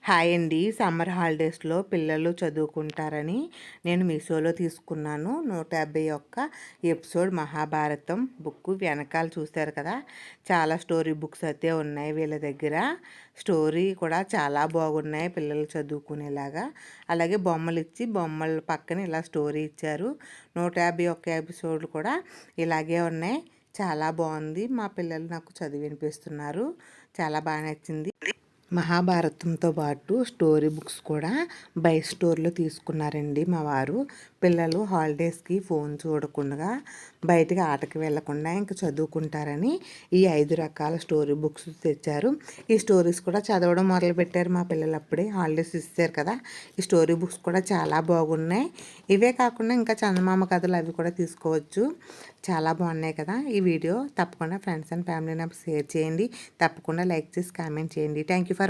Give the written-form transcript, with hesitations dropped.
Hi అండి. Summer హాలిడేస్‌లో పిల్లలు చదువుకుంటారని నేను మీషోలో తీసుకున్నాను. 151 ఎపిసోడ్ మహాభారతం బుక్కు. వెనకాల చూసారు కదా! చాలా స్టోరీ బుక్స్ అయితే ఉన్నాయి వీళ్ళ దగ్గర. స్టోరీ కూడా చాలా బాగున్నాయి పిల్లలు చదువుకునేలాగా. అలాగే బొమ్మలిచ్చి బొమ్మల పక్కన ఇలా స్టోరీ ఇచ్చారు. 151 ఎపిసోడ్లు కూడా ఇలాగే ఉన్నాయి. చాలా బాగుంది. మా పిల్లలు నాకు చదివి వినిపిస్తున్నారు. చాలా బాగా నచ్చింది. మహాభారతంతో పాటు స్టోరీ బుక్స్ కూడా బయట స్టోర్లో తీసుకున్నారండి మా వారు. పిల్లలు హాలిడేస్కి ఫోన్ చూడకుండా బయటికి ఆటకి వెళ్లకుండా ఇంక చదువుకుంటారని ఈ 5 రకాల స్టోరీ బుక్స్ తెచ్చారు. ఈ స్టోరీస్ కూడా చదవడం మొదలుపెట్టారు మా పిల్లలు అప్పుడే. హాలిడేస్ ఇస్తారు కదా! ఈ స్టోరీ బుక్స్ కూడా చాలా బాగున్నాయి. ఇవే కాకుండా ఇంకా చందమామ కథలు అవి కూడా తీసుకోవచ్చు. చాలా బాగున్నాయి కదా! ఈ వీడియో తప్పకుండా friends and family members share చేయండి. తప్పకుండా లైక్ చేసి కామెంట్ చేయండి. Thank you for